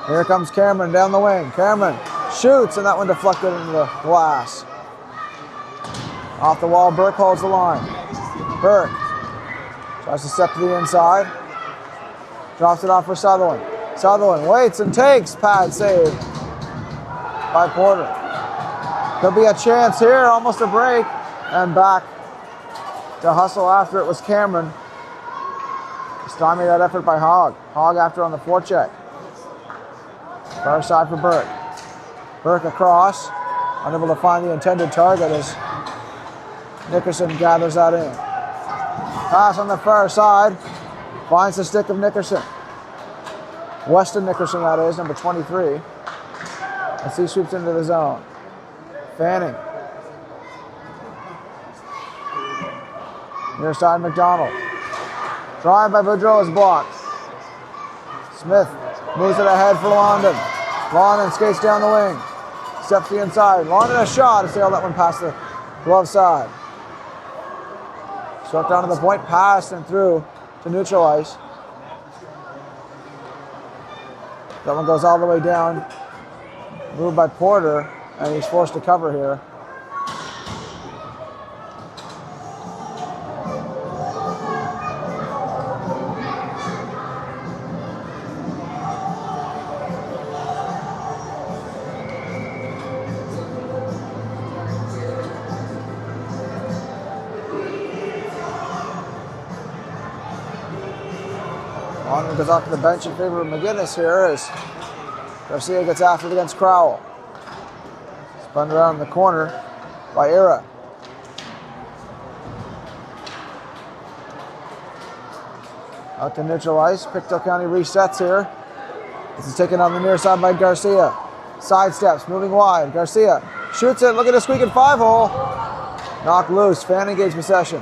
Here comes Cameron down the wing. Cameron shoots, and that one deflected into the glass. Off the wall, Burke holds the line. Burke tries to step to the inside. Drops it off for Sutherland. Sutherland waits and takes. Pad save by Porter. Could be a chance here, almost a break. And back to hustle after it was Cameron. Stymied that effort by Hogg. Hogg after on the forecheck. Far side for Burke. Burke across. Unable to find the intended target as Nickerson gathers that in. Pass on the far side. Finds the stick of Nickerson. Weston Nickerson, that is, number 23. As he sweeps into the zone. Fanning. Near side, McDonald. Drive by Boudreau is blocked. Smith moves it ahead for London. London skates down the wing. Steps to the inside. London a shot to sail that one past the glove side. Swept down to the point, passed and through to neutral ice. That one goes all the way down. Moved by Porter, and he's forced to cover here. London goes off to the bench in favor of McGinnis here as Garcia gets after it against Crowell. Spun around in the corner by Era. Out to neutral ice. Pictou County resets here. This is taken on the near side by Garcia. Sidesteps, moving wide. Garcia shoots it. Look at the squeaking 5-hole. Knocked loose. Fanning gains possession.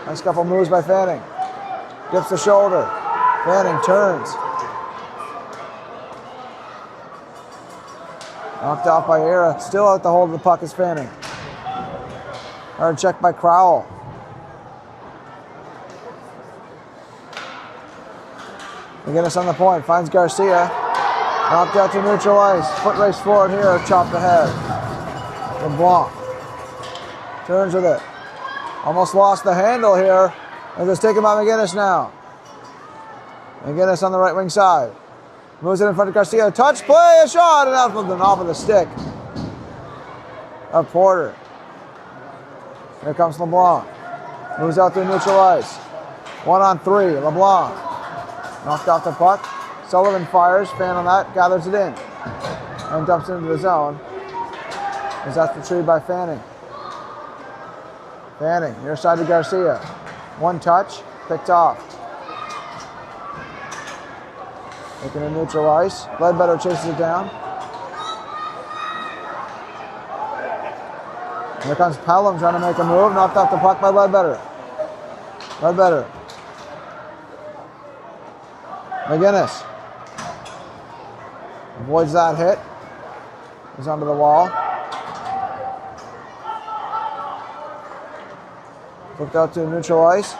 Nice couple moves by Fanning. Dips the shoulder. Fanning turns. Knocked off by Era. Still out the hold of the puck is Fanning. Hard check by Crowell. McGinnis on the point. Finds Garcia. Knocked out to neutral ice. Foot race forward here. Chopped ahead. LeBlanc. Turns with it. Almost lost the handle here. And it's taken by McGinnis now. McGinnis on the right wing side. Moves it in front of Garcia. Touch play, a shot, and out from the knob of the stick of Porter. Here comes LeBlanc. Moves out to neutral ice. 1-on-3. LeBlanc. Knocked off the puck. Sullivan fires. Fan on that. Gathers it in. And dumps it into the zone. As that's retrieved by Fanning. Fanning. Near side to Garcia. One touch. Picked off. Making a neutral ice. Ledbetter chases it down. Here comes Pelham trying to make a move. Knocked off the puck by Ledbetter. Ledbetter. McGinnis. Avoids that hit. He's onto the wall. Flipped out to neutral ice.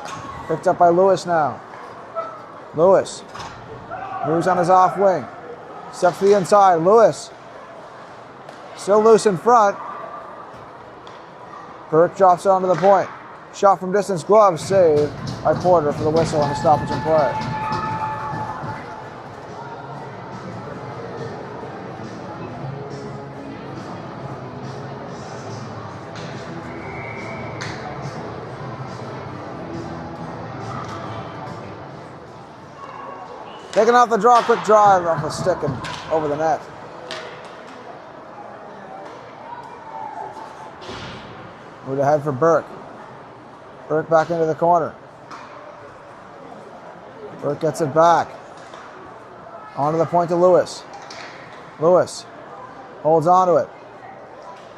Picked up by Lewis now. Lewis. Moves on his off wing. Steps to the inside. Lewis. Still loose in front. Burke drops it onto the point. Shot from distance. Glove saved by Porter for the whistle on the stoppage in play. Taking off the draw, quick drive off the stick and over the net. Move ahead for Burke. Burke back into the corner. Burke gets it back. Onto the point to Lewis. Lewis holds onto it.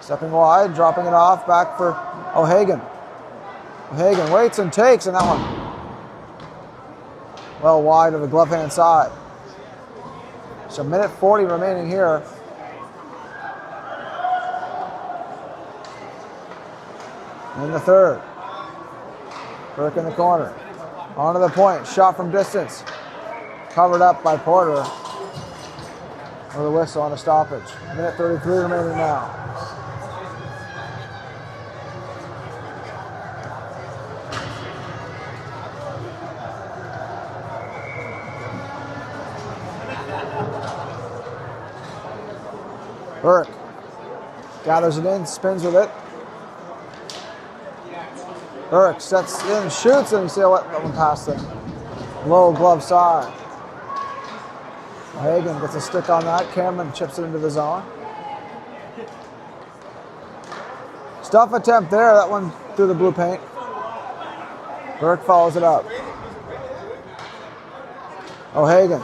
Stepping wide, dropping it off, back for O'Hagan. O'Hagan waits and takes, and that one well wide of the glove hand side. So 1:40 remaining here. In the third. Burke in the corner. Onto the point. Shot from distance. Covered up by Porter. With a whistle on a stoppage. 1:33 remaining now. Burke gathers it in, spins with it. Burke sets in, shoots, and you see that one past the low glove side. Hagan gets a stick on that. Cameron chips it into the zone. Stuff attempt there, that one through the blue paint. Burke follows it up. O'Hagan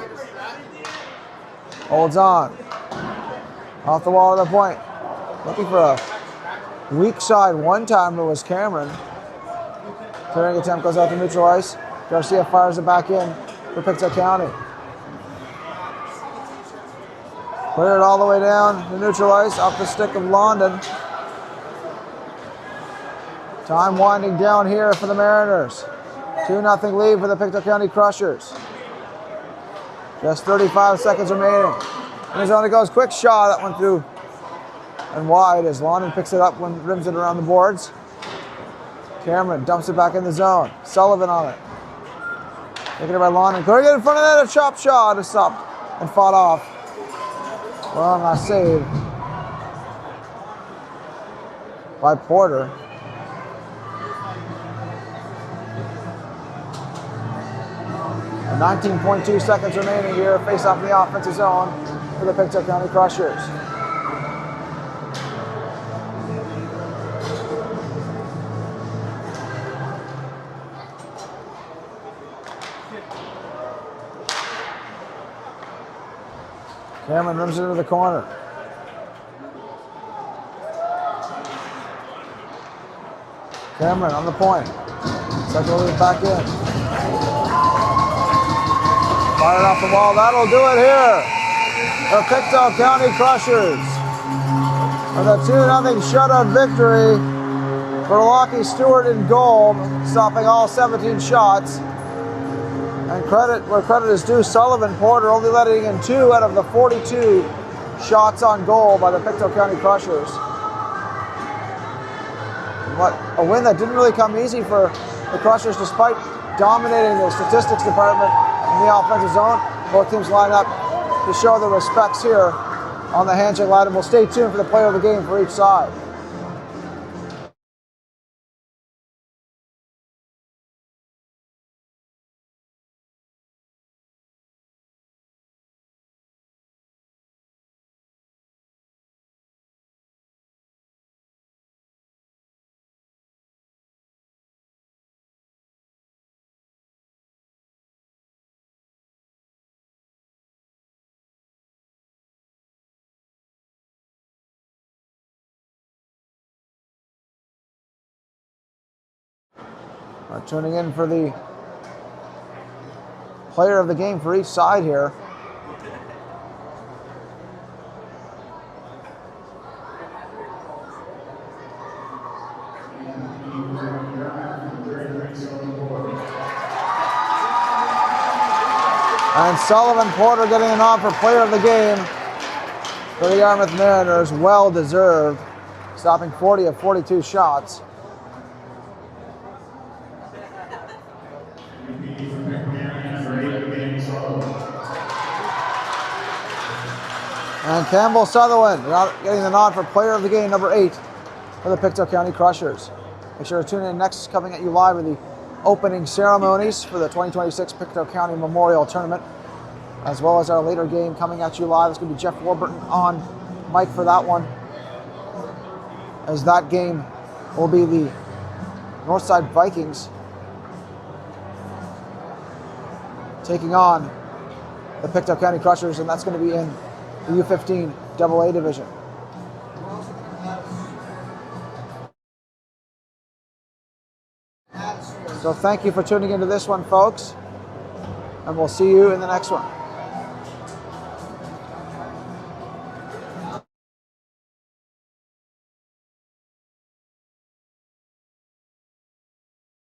holds on. Off the wall of the point. Looking for a weak side one-timer was Cameron. Clearing attempt goes out to neutral ice. Garcia fires it back in for Pictou County. Cleared all the way down to neutral ice, off the stick of London. Time winding down here for the Mariners. 2-0 lead for the Pictou County Crushers. Just 35 seconds remaining. In the zone it goes, quick shot, that one through and wide as London picks it up when rims it around the boards. Cameron dumps it back in the zone. Sullivan on it. Taken it by London. Clearing it in front of that, a chop shot is stopped and fought off. Well, not saved by Porter. 19.2 seconds remaining here. Face off in the offensive zone for the Pictou County Crushers. Cameron rims it into the corner. Cameron on the point. Second lead back in. Fired off the wall. That'll do it here. The Pictou County Crushers with a 2-0 shutout victory for Lockie Stewart in goal, stopping all 17 shots. And credit where credit is due, Sullivan Porter only letting in 2 out of the 42 shots on goal by the Pictou County Crushers. But a win that didn't really come easy for the Crushers, despite dominating the statistics department in the offensive zone. Both teams line up to show their respects here on the handshake line, and we'll stay tuned for the player of the game for each side. Tuning in for the player of the game for each side here. And Sullivan Porter getting a nod for player of the game for the Yarmouth Mariners. Well deserved, stopping 40 of 42 shots. And Campbell Sutherland getting the nod for player of the game, number 8 for the Pictou County Crushers. Make sure to tune in next, coming at you live with the opening ceremonies for the 2026 Pictou County Memorial Tournament, as well as our later game coming at you live. It's going to be Jeff Warburton on mic for that one, as that game will be the Northside Vikings taking on the Pictou County Crushers, and that's going to be in the U15A division. So thank you for tuning into this one, folks, and we'll see you in the next one.